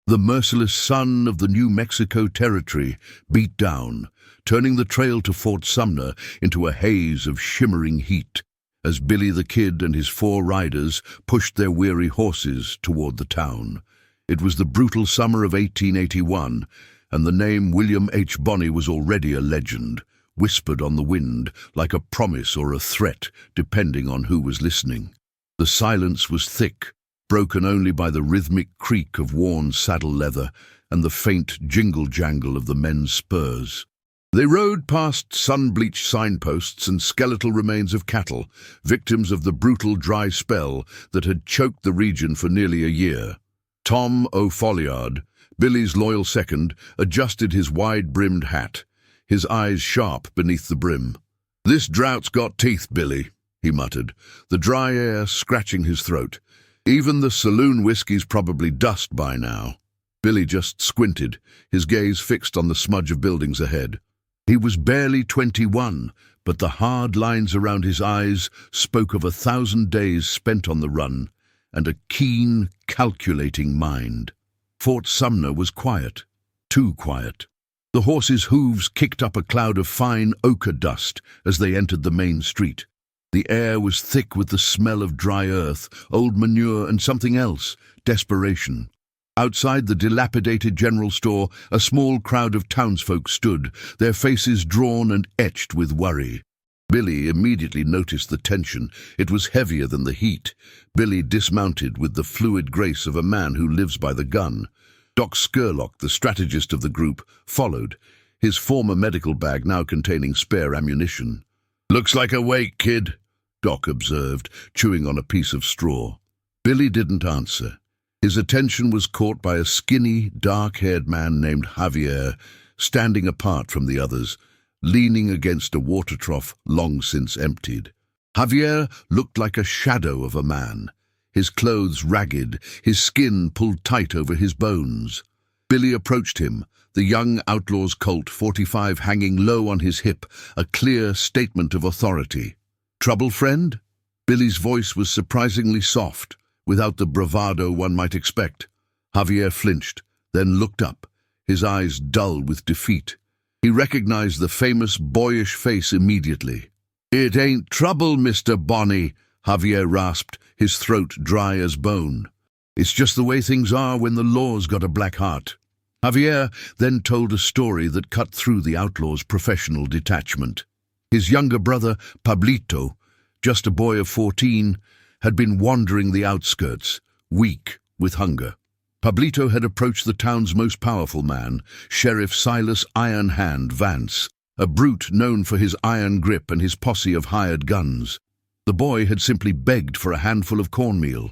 The merciless sun of the New Mexico Territory beat down, turning the trail to Fort Sumner into a haze of shimmering heat, as Billy the Kid and his 4 riders pushed their weary horses toward the town. It was the brutal summer of 1881, and the name William H. Bonney was already a legend, whispered on the wind like a promise or a threat, depending on who was listening. The silence was thick, broken only by the rhythmic creak of worn saddle leather and the faint jingle-jangle of the men's spurs. They rode past sun-bleached signposts and skeletal remains of cattle, victims of the brutal dry spell that had choked the region for nearly a year. Tom O'Folliard, Billy's loyal second, adjusted his wide-brimmed hat, his eyes sharp beneath the brim. "This drought's got teeth, Billy," he muttered, the dry air scratching his throat. "Even the saloon whiskey's probably dust by now." Billy just squinted, his gaze fixed on the smudge of buildings ahead. He was barely 21, but the hard lines around his eyes spoke of 1,000 days spent on the run and a keen, calculating mind. Fort Sumner was quiet, too quiet. The horses' hooves kicked up a cloud of fine ochre dust as they entered the main street. The air was thick with the smell of dry earth, old manure, and something else, desperation. Outside the dilapidated general store, a small crowd of townsfolk stood, their faces drawn and etched with worry. Billy immediately noticed the tension. It was heavier than the heat. Billy dismounted with the fluid grace of a man who lives by the gun. Doc Scurlock, the strategist of the group, followed, his former medical bag now containing spare ammunition. "Looks like a wake, kid," Doc observed, chewing on a piece of straw. Billy didn't answer. His attention was caught by a skinny, dark-haired man named Javier, standing apart from the others, leaning against a water trough long since emptied. Javier looked like a shadow of a man, his clothes ragged, his skin pulled tight over his bones. Billy approached him, the young outlaw's Colt .45 hanging low on his hip, a clear statement of authority. "Trouble, friend?" Billy's voice was surprisingly soft, without the bravado one might expect. Javier flinched, then looked up, his eyes dull with defeat. He recognized the famous boyish face immediately. "It ain't trouble, Mr. Bonney," Javier rasped, his throat dry as bone. "It's just the way things are when the law's got a black heart." Javier then told a story that cut through the outlaw's professional detachment. His younger brother, Pablito, just a boy of 14, had been wandering the outskirts, weak with hunger. Pablito had approached the town's most powerful man, Sheriff Silas Iron Hand Vance, a brute known for his iron grip and his posse of hired guns. The boy had simply begged for a handful of cornmeal.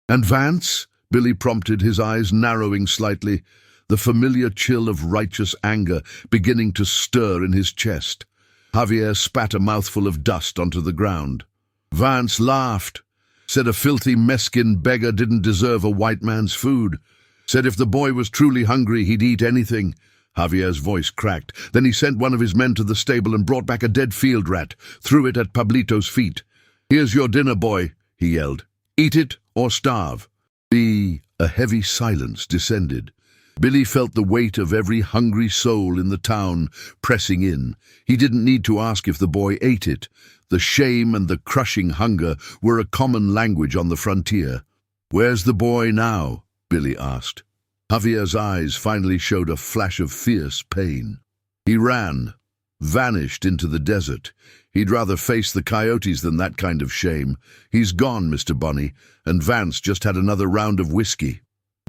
"And Vance?" Billy prompted, his eyes narrowing slightly, the familiar chill of righteous anger beginning to stir in his chest. Javier spat a mouthful of dust onto the ground. Vance laughed, said a filthy meskin beggar didn't deserve a white man's food, said if the boy was truly hungry he'd eat anything. Javier's voice cracked. Then he sent one of his men to the stable and brought back a dead field rat, threw it at Pablito's feet. "Here's your dinner, boy," he yelled. "Eat it or starve." A heavy silence descended. Billy felt the weight of every hungry soul in the town pressing in. He didn't need to ask if the boy ate it. The shame and the crushing hunger were a common language on the frontier. "Where's the boy now?" Billy asked. Javier's eyes finally showed a flash of fierce pain. "He ran, vanished into the desert. He'd rather face the coyotes than that kind of shame. He's gone, Mr. Bonney, and Vance just had another round of whiskey."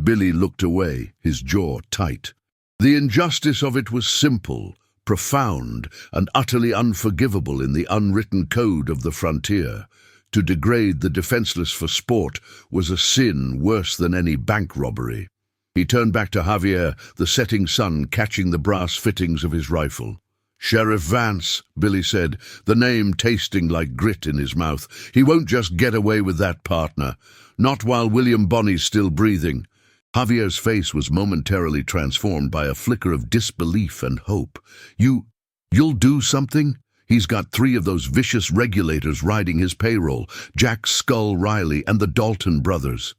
Billy looked away, his jaw tight. The injustice of it was simple, profound, and utterly unforgivable in the unwritten code of the frontier. To degrade the defenseless for sport was a sin worse than any bank robbery. He turned back to Javier, the setting sun catching the brass fittings of his rifle. "Sheriff Vance," Billy said, the name tasting like grit in his mouth. "He won't just get away with that, partner. Not while William Bonney's still breathing." Javier's face was momentarily transformed by a flicker of disbelief and hope. You'll do something? He's got 3 of those vicious regulators riding his payroll, Jack Skull Riley and the Dalton brothers."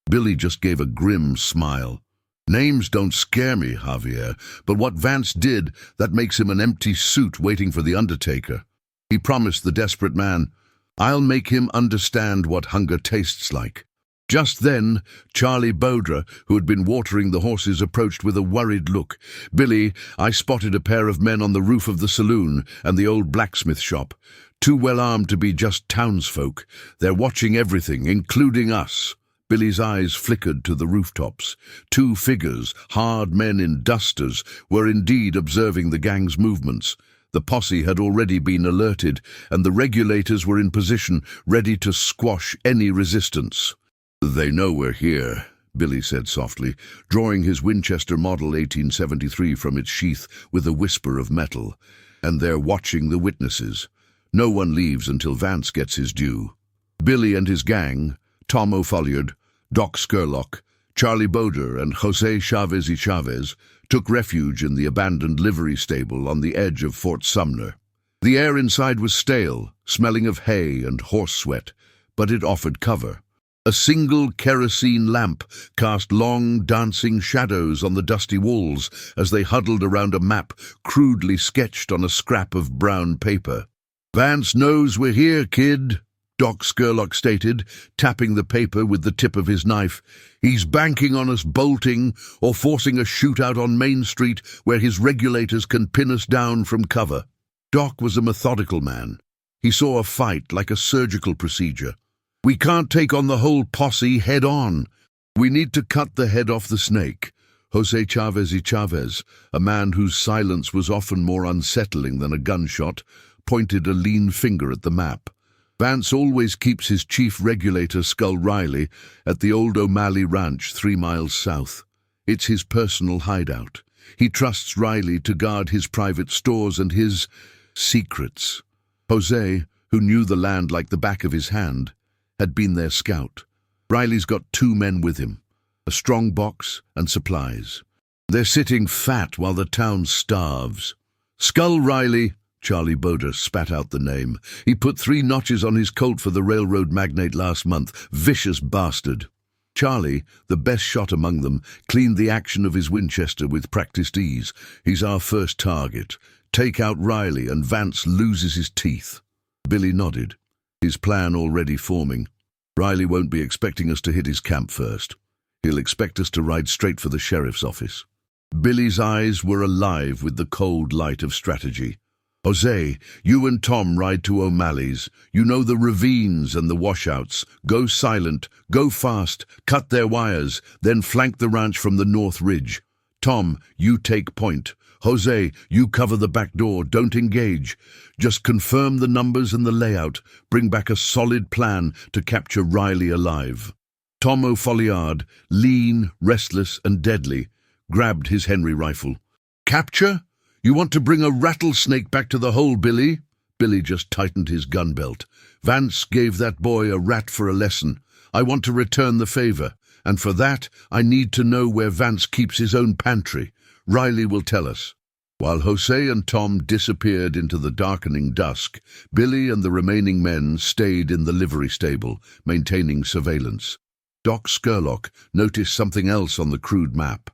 Billy just gave a grim smile. Names don't scare me, Javier, but what Vance did, that makes him an empty suit waiting for the Undertaker. He promised the desperate man, "I'll make him understand what hunger tastes like." Just then, Charlie Baudra, who had been watering the horses, approached with a worried look. "Billy, I spotted a pair of men on the roof of the saloon and the old blacksmith shop. Too well armed to be just townsfolk. They're watching everything, including us." Billy's eyes flickered to the rooftops. Two figures, hard men in dusters, were indeed observing the gang's movements. The posse had already been alerted, and the regulators were in position, ready to squash any resistance. "They know we're here," Billy said softly, drawing his Winchester Model 1873 from its sheath with a whisper of metal. "And they're watching the witnesses. No one leaves until Vance gets his due." Billy and his gang, Tom O'Folliard, Doc Scurlock, Charlie Baudra, and Jose Chavez y Chavez, took refuge in the abandoned livery stable on the edge of Fort Sumner. The air inside was stale, smelling of hay and horse sweat, but it offered cover. A single kerosene lamp cast long, dancing shadows on the dusty walls as they huddled around a map crudely sketched on a scrap of brown paper. "Vance knows we're here, kid," Doc Scurlock stated, tapping the paper with the tip of his knife. "He's banking on us bolting or forcing a shootout on Main Street where his regulators can pin us down from cover." Doc was a methodical man. He saw a fight like a surgical procedure. "We can't take on the whole posse head on. We need to cut the head off the snake." Jose Chavez y Chavez, a man whose silence was often more unsettling than a gunshot, pointed a lean finger at the map. "Vance always keeps his chief regulator, Skull Riley, at the old O'Malley Ranch 3 miles south. It's his personal hideout. He trusts Riley to guard his private stores and his secrets." Jose, who knew the land like the back of his hand, had been their scout. "Riley's got 2 men with him, a strong box and supplies. They're sitting fat while the town starves." "Skull Riley," Charlie Baudra spat out the name. "He put 3 notches on his colt for the railroad magnate last month. Vicious bastard." Charlie, the best shot among them, cleaned the action of his Winchester with practiced ease. "He's our first target. Take out Riley and Vance loses his teeth." Billy nodded, his plan already forming. "Riley won't be expecting us to hit his camp first. He'll expect us to ride straight for the sheriff's office." Billy's eyes were alive with the cold light of strategy. "Jose, you and Tom ride to O'Malley's. You know the ravines and the washouts. Go silent, go fast, cut their wires, then flank the ranch from the north ridge. Tom, you take point. Jose, you cover the back door, don't engage. Just confirm the numbers and the layout. Bring back a solid plan to capture Riley alive." Tom O'Folliard, lean, restless, and deadly, grabbed his Henry rifle. "Capture? You want to bring a rattlesnake back to the hole, Billy?" Billy just tightened his gun belt. "Vance gave that boy a rat for a lesson. I want to return the favor, and for that I need to know where Vance keeps his own pantry. Riley will tell us." While Jose and Tom disappeared into the darkening dusk, Billy and the remaining men stayed in the livery stable, maintaining surveillance. Doc Scurlock noticed something else on the crude map.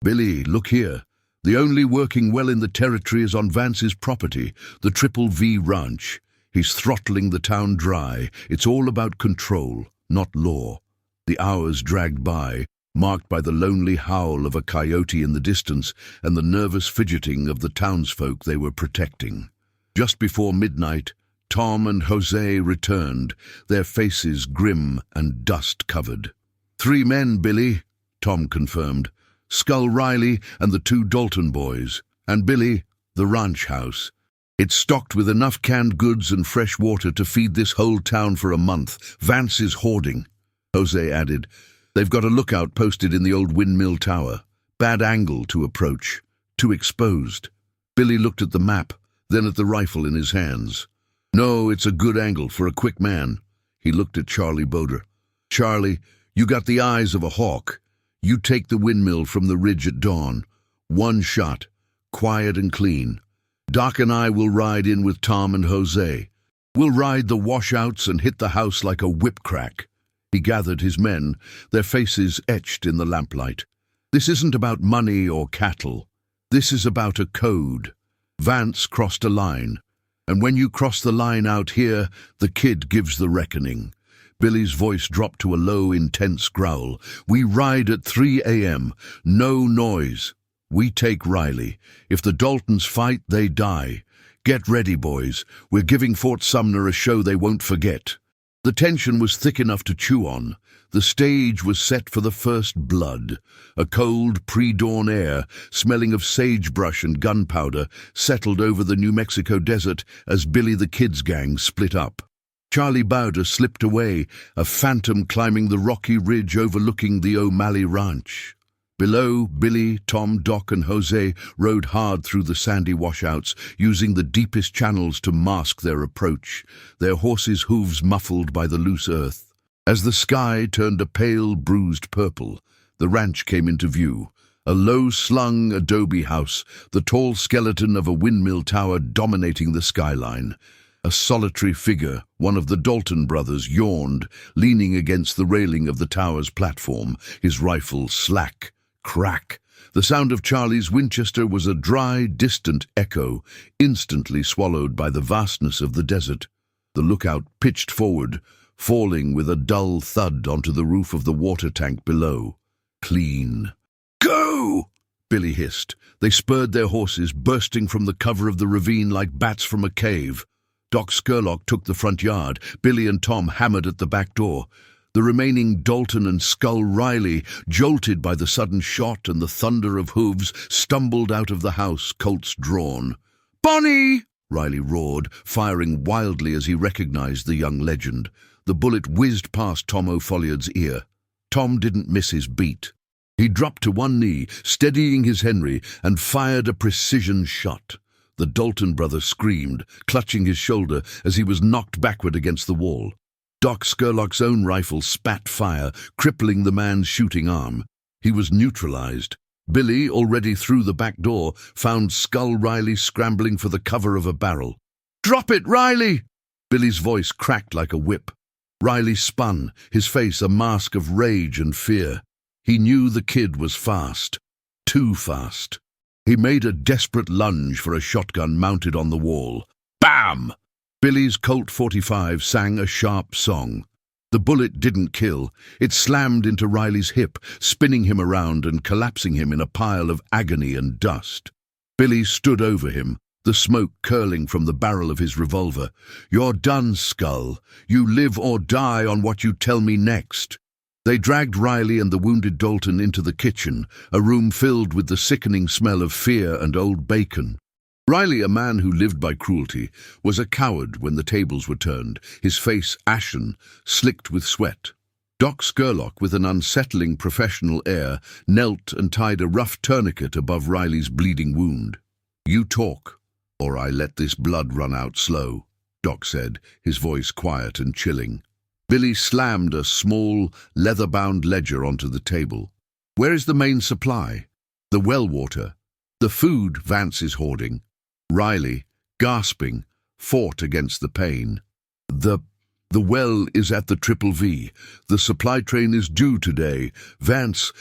"Billy, look here. The only working well in the territory is on Vance's property, the Triple V Ranch. He's throttling the town dry. It's all about control, not law." The hours dragged by, marked by the lonely howl of a coyote in the distance and the nervous fidgeting of the townsfolk they were protecting. Just before midnight, Tom and Jose returned, their faces grim and dust-covered. "3 men, Billy," Tom confirmed. "Skull Riley and the 2 Dalton boys. And Billy, the ranch house. It's stocked with enough canned goods and fresh water to feed this whole town for a month. Vance is hoarding." Jose added, "They've got a lookout posted in the old windmill tower. Bad angle to approach. Too exposed." Billy looked at the map, then at the rifle in his hands. "No, it's a good angle for a quick man." He looked at Charlie Baudra. "Charlie, you got the eyes of a hawk. You take the windmill from the ridge at dawn. 1 shot, quiet and clean. Doc and I will ride in with Tom and Jose. We'll ride the washouts and hit the house like a whip crack." He gathered his men, their faces etched in the lamplight. This isn't about money or cattle. This is about a code. Vance crossed a line. And when you cross the line out here, the kid gives the reckoning. Billy's voice dropped to a low, intense growl. We ride at 3 a.m. No noise. We take Riley. If the Daltons fight, they die. Get ready, boys. We're giving Fort Sumner a show they won't forget. The tension was thick enough to chew on. The stage was set for the first blood. A cold, pre-dawn air, smelling of sagebrush and gunpowder, settled over the New Mexico desert as Billy the Kid's gang split up. Charlie Bowder slipped away, a phantom climbing the rocky ridge overlooking the O'Malley Ranch. Below, Billy, Tom, Doc, and Jose rode hard through the sandy washouts, using the deepest channels to mask their approach, their horses' hooves muffled by the loose earth. As the sky turned a pale, bruised purple, the ranch came into view. A low-slung adobe house, the tall skeleton of a windmill tower dominating the skyline. A solitary figure, one of the Dalton brothers, yawned, leaning against the railing of the tower's platform, his rifle slack. Crack! The sound of Charlie's Winchester was a dry, distant echo, instantly swallowed by the vastness of the desert. The lookout pitched forward, falling with a dull thud onto the roof of the water tank below. Clean. Go! Billy hissed. They spurred their horses, bursting from the cover of the ravine like bats from a cave. Doc Scurlock took the front yard. Billy and Tom hammered at the back door. The remaining Dalton and Skull Riley, jolted by the sudden shot and the thunder of hooves, stumbled out of the house, Colts drawn. "Bonnie!" Riley roared, firing wildly as he recognized the young legend. The bullet whizzed past Tom O'Folliard's ear. Tom didn't miss his beat. He dropped to one knee, steadying his Henry, and fired a precision shot. The Dalton brother screamed, clutching his shoulder as he was knocked backward against the wall. Doc Scurlock's own rifle spat fire, crippling the man's shooting arm. He was neutralized. Billy, already through the back door, found Skull Riley scrambling for the cover of a barrel. "Drop it, Riley!" Billy's voice cracked like a whip. Riley spun, his face a mask of rage and fear. He knew the kid was fast. Too fast. He made a desperate lunge for a shotgun mounted on the wall. Bam! Billy's Colt 45 sang a sharp song. The bullet didn't kill. It slammed into Riley's hip, spinning him around and collapsing him in a pile of agony and dust. Billy stood over him, the smoke curling from the barrel of his revolver. "You're done, Skull. You live or die on what you tell me next." They dragged Riley and the wounded Dalton into the kitchen, a room filled with the sickening smell of fear and old bacon. Riley, a man who lived by cruelty, was a coward when the tables were turned, his face ashen, slicked with sweat. Doc Scurlock, with an unsettling professional air, knelt and tied a rough tourniquet above Riley's bleeding wound. "You talk, or I let this blood run out slow," Doc said, his voice quiet and chilling. Billy slammed a small, leather-bound ledger onto the table. "Where is the main supply? The well water? The food Vance is hoarding?" Riley, gasping, fought against the pain. The well is at the Triple V. The supply train is due today. Vance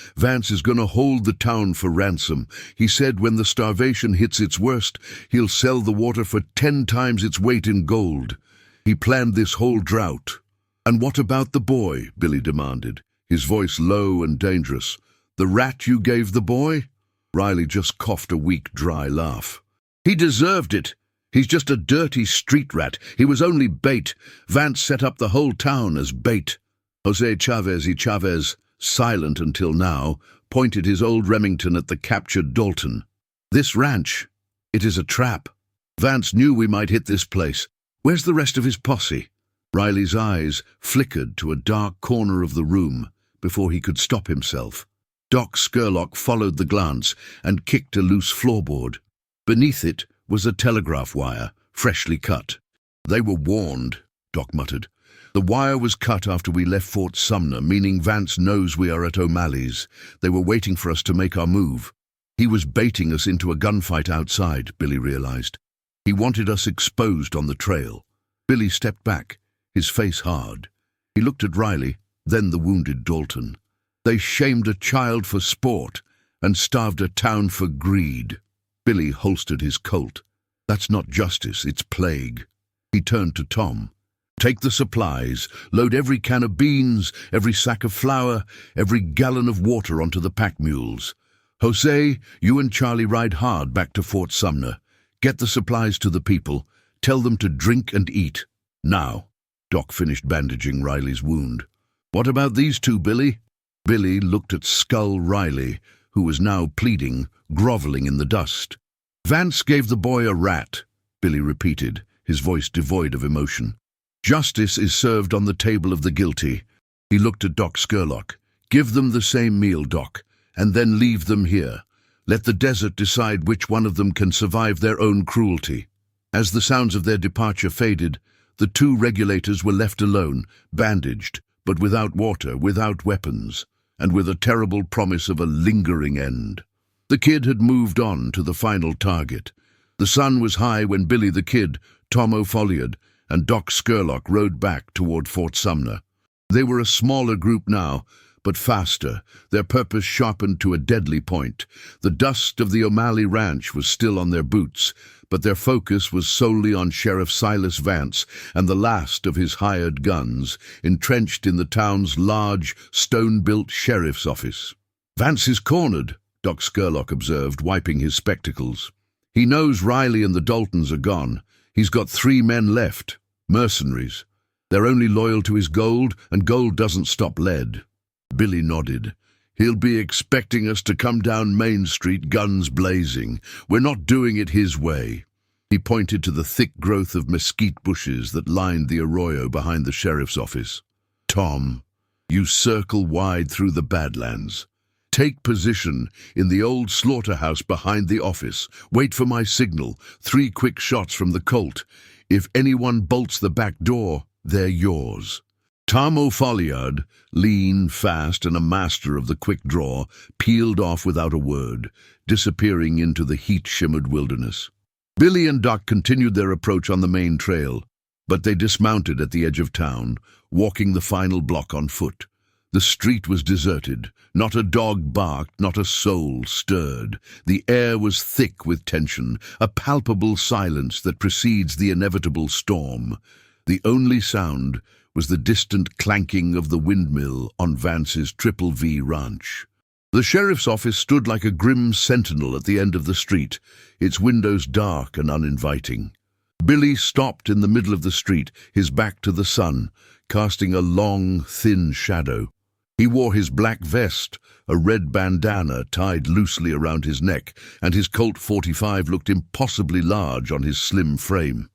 is gonna hold the town for ransom. He said when the starvation hits its worst, he'll sell the water for 10 times its weight in gold. He planned this whole drought." "And what about the boy?" Billy demanded, his voice low and dangerous. "The rat you gave the boy?" Riley just coughed a weak, dry laugh. "He deserved it. He's just a dirty street rat. He was only bait. Vance set up the whole town as bait." Jose Chavez, silent until now, pointed his old Remington at the captured Dalton. "This ranch, it is a trap. Vance knew we might hit this place. Where's the rest of his posse?" Riley's eyes flickered to a dark corner of the room before he could stop himself. Doc Scurlock followed the glance and kicked a loose floorboard. Beneath it was a telegraph wire, freshly cut. "They were warned," Doc muttered. "The wire was cut after we left Fort Sumner, meaning Vance knows we are at O'Malley's. They were waiting for us to make our move. He was baiting us into a gunfight outside," Billy realized. "He wanted us exposed on the trail." Billy stepped back, his face hard. He looked at Riley, then the wounded Dalton. "They shamed a child for sport, and starved a town for greed. Billy holstered his Colt. That's not justice, it's plague. He turned to Tom. Take the supplies, load every can of beans, every sack of flour, every gallon of water onto the pack mules. Jose, you and Charlie ride hard back to Fort Sumner. Get the supplies to the people. Tell them to drink and eat. Now. Doc finished bandaging Riley's wound. What about these two, Billy? Billy looked at Skull Riley, who was now pleading, groveling in the dust. Vance gave the boy a rat, Billy repeated, his voice devoid of emotion. Justice is served on the table of the guilty. He looked at Doc Scurlock. Give them the same meal, Doc, and then leave them here. Let the desert decide which one of them can survive their own cruelty. As the sounds of their departure faded, the two regulators were left alone, bandaged, but without water, without weapons, and with a terrible promise of a lingering end. The Kid had moved on to the final target. The sun was high when Billy the Kid, Tom O'Folliard, and Doc Scurlock rode back toward Fort Sumner. They were a smaller group now, but faster, their purpose sharpened to a deadly point. The dust of the O'Malley Ranch was still on their boots, but their focus was solely on Sheriff Silas Vance and the last of his hired guns, entrenched in the town's large, stone-built sheriff's office. Vance is cornered, Doc Scurlock observed, wiping his spectacles. He knows Riley and the Daltons are gone. He's got 3 men left, mercenaries. They're only loyal to his gold, and gold doesn't stop lead. Billy nodded. He'll be expecting us to come down Main Street, guns blazing. We're not doing it his way. He pointed to the thick growth of mesquite bushes that lined the arroyo behind the sheriff's office. Tom, you circle wide through the Badlands. Take position in the old slaughterhouse behind the office. Wait for my signal. 3 quick shots from the Colt. If anyone bolts the back door, they're yours. Tom O'Folliard, lean, fast, and a master of the quick draw, peeled off without a word, disappearing into the heat-shimmered wilderness. Billy and Doc continued their approach on the main trail, but they dismounted at the edge of town, walking the final block on foot. The street was deserted. Not a dog barked, not a soul stirred. The air was thick with tension, a palpable silence that precedes the inevitable storm. The only sound was the distant clanking of the windmill on Vance's Triple V ranch. The sheriff's office stood like a grim sentinel at the end of the street, its windows dark and uninviting. Billy stopped in the middle of the street, his back to the sun, casting a long, thin shadow. He wore his black vest, a red bandana tied loosely around his neck, and his Colt 45 looked impossibly large on his slim frame.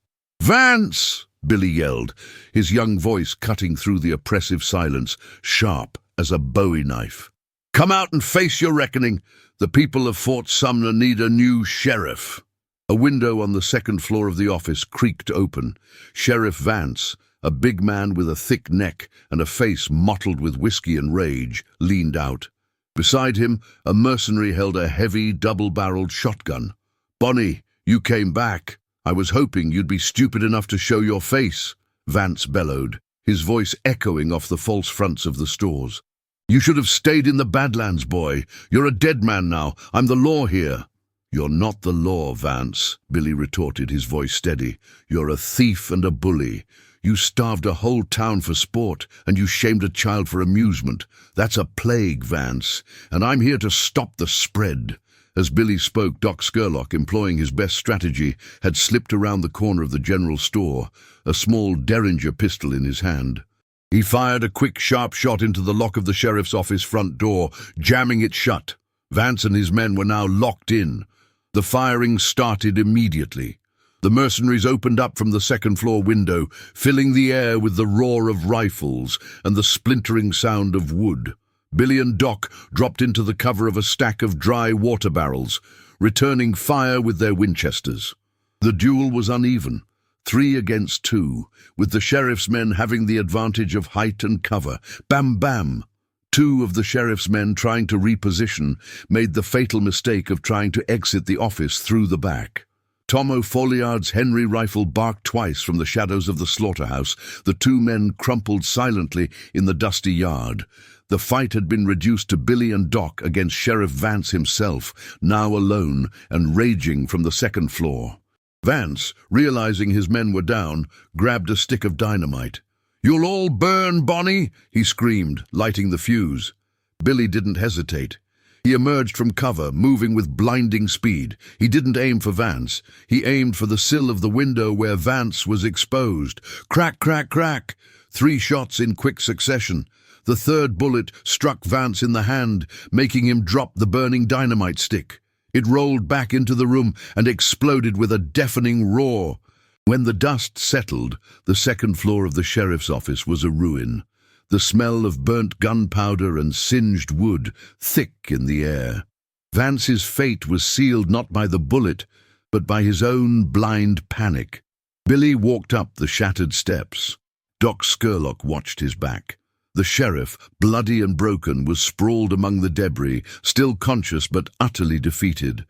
"Vance!" Billy yelled, his young voice cutting through the oppressive silence, sharp as a Bowie knife. "Come out and face your reckoning. The people of Fort Sumner need a new sheriff." A window on the second floor of the office creaked open. Sheriff Vance, a big man with a thick neck and a face mottled with whiskey and rage, leaned out. Beside him, a mercenary held a heavy, double-barreled shotgun. "Bonnie, you came back. I was hoping you'd be stupid enough to show your face," Vance bellowed, his voice echoing off the false fronts of the stores. "You should have stayed in the Badlands, boy. You're a dead man now. I'm the law here." "You're not the law, Vance," Billy retorted, his voice steady. "You're a thief and a bully. You starved a whole town for sport, and you shamed a child for amusement. That's a plague, Vance, and I'm here to stop the spread." As Billy spoke, Doc Scurlock, employing his best strategy, had slipped around the corner of the general store, a small Derringer pistol in his hand. He fired a quick, sharp shot into the lock of the sheriff's office front door, jamming it shut. Vance and his men were now locked in. The firing started immediately. The mercenaries opened up from the second-floor window, filling the air with the roar of rifles and the splintering sound of wood. Billy and Doc dropped into the cover of a stack of dry water barrels, returning fire with their Winchesters. The duel was uneven, 3 against 2, with the sheriff's men having the advantage of height and cover. Bam, bam! 2 of the sheriff's men, trying to reposition, made the fatal mistake of trying to exit the office through the back. Tom O'Folliard's Henry rifle barked twice from the shadows of the slaughterhouse. The 2 men crumpled silently in the dusty yard. The fight had been reduced to Billy and Doc against Sheriff Vance himself, now alone and raging from the second floor. Vance, realizing his men were down, grabbed a stick of dynamite. "You'll all burn, Bonnie!" he screamed, lighting the fuse. Billy didn't hesitate. He emerged from cover, moving with blinding speed. He didn't aim for Vance. He aimed for the sill of the window where Vance was exposed. Crack, crack, crack! 3 shots in quick succession. The third bullet struck Vance in the hand, making him drop the burning dynamite stick. It rolled back into the room and exploded with a deafening roar. When the dust settled, the second floor of the sheriff's office was a ruin. The smell of burnt gunpowder and singed wood thick in the air. Vance's fate was sealed not by the bullet, but by his own blind panic. Billy walked up the shattered steps. Doc Scurlock watched his back. The sheriff, bloody and broken, was sprawled among the debris, still conscious but utterly defeated.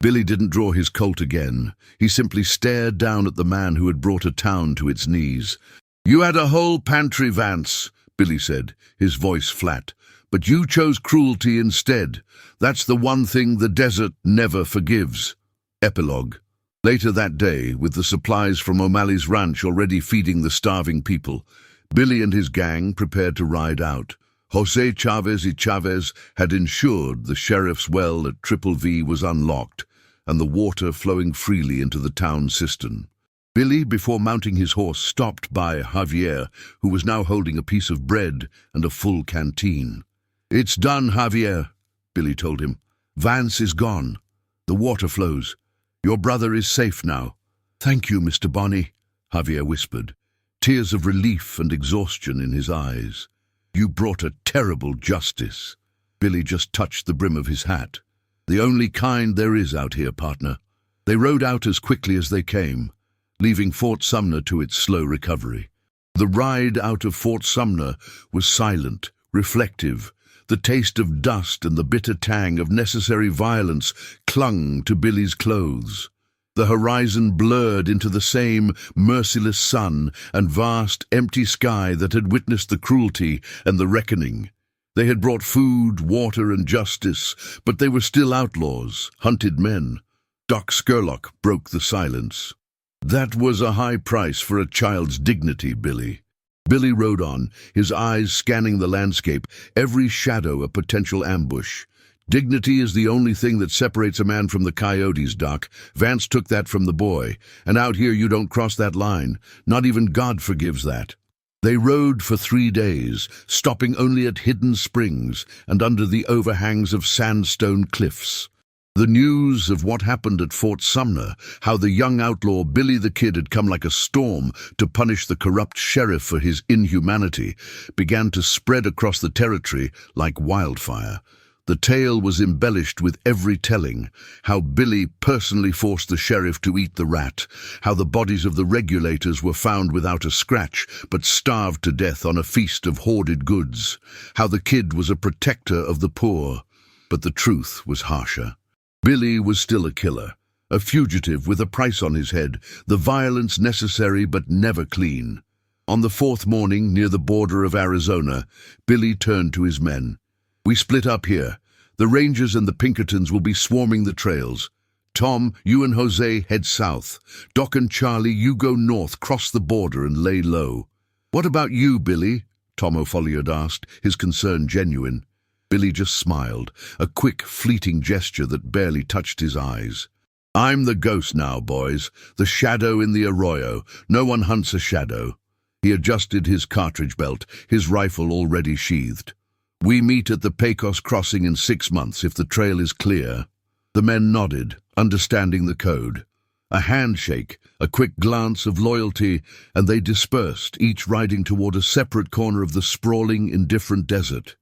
Billy didn't draw his Colt again. He simply stared down at the man who had brought a town to its knees. "You had a whole pantry, Vance," Billy said, his voice flat. "But you chose cruelty instead. That's the one thing the desert never forgives." Epilogue. Later that day, with the supplies from O'Malley's ranch already feeding the starving people, Billy and his gang prepared to ride out. Jose Chavez y Chavez had ensured the sheriff's well at Triple V was unlocked and the water flowing freely into the town cistern. Billy, before mounting his horse, stopped by Javier, who was now holding a piece of bread and a full canteen. "It's done, Javier," Billy told him. "Vance is gone. The water flows. Your brother is safe now." "Thank you, Mr. Bonney," Javier whispered, tears of relief and exhaustion in his eyes. "You brought a terrible justice." Billy just touched the brim of his hat. "The only kind there is out here, partner." They rode out as quickly as they came, leaving Fort Sumner to its slow recovery. The ride out of Fort Sumner was silent, reflective. The taste of dust and the bitter tang of necessary violence clung to Billy's clothes. The horizon blurred into the same merciless sun and vast, empty sky that had witnessed the cruelty and the reckoning. They had brought food, water, and justice, but they were still outlaws, hunted men. Doc Scurlock broke the silence. "That was a high price for a child's dignity, Billy." Billy rode on, his eyes scanning the landscape, every shadow a potential ambush. "Dignity is the only thing that separates a man from the coyotes, Doc. Vance took that from the boy, and out here you don't cross that line. Not even God forgives that." They rode for 3 days, stopping only at hidden springs and under the overhangs of sandstone cliffs. The news of what happened at Fort Sumner, how the young outlaw Billy the Kid had come like a storm to punish the corrupt sheriff for his inhumanity, began to spread across the territory like wildfire. The tale was embellished with every telling, how Billy personally forced the sheriff to eat the rat, how the bodies of the regulators were found without a scratch but starved to death on a feast of hoarded goods, how the kid was a protector of the poor. But the truth was harsher. Billy was still a killer, a fugitive with a price on his head, the violence necessary but never clean. On the 4th morning, near the border of Arizona, Billy turned to his men. "We split up here. The Rangers and the Pinkertons will be swarming the trails. Tom, you and Jose head south. Doc and Charlie, you go north, cross the border and lay low." "What about you, Billy?" Tom O'Folliard asked, his concern genuine. Billy just smiled, a quick, fleeting gesture that barely touched his eyes. "I'm the ghost now, boys. The shadow in the arroyo. No one hunts a shadow." He adjusted his cartridge belt, his rifle already sheathed. "We meet at the Pecos crossing in 6 months if the trail is clear." The men nodded, understanding the code. A handshake, a quick glance of loyalty, and they dispersed, each riding toward a separate corner of the sprawling, indifferent desert.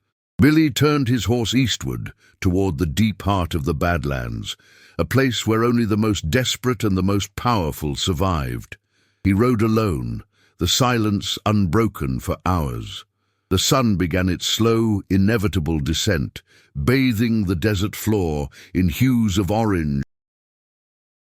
Billy turned his horse eastward, toward the deep heart of the Badlands, a place where only the most desperate and the most powerful survived. He rode alone, the silence unbroken for hours. The sun began its slow, inevitable descent, bathing the desert floor in hues of orange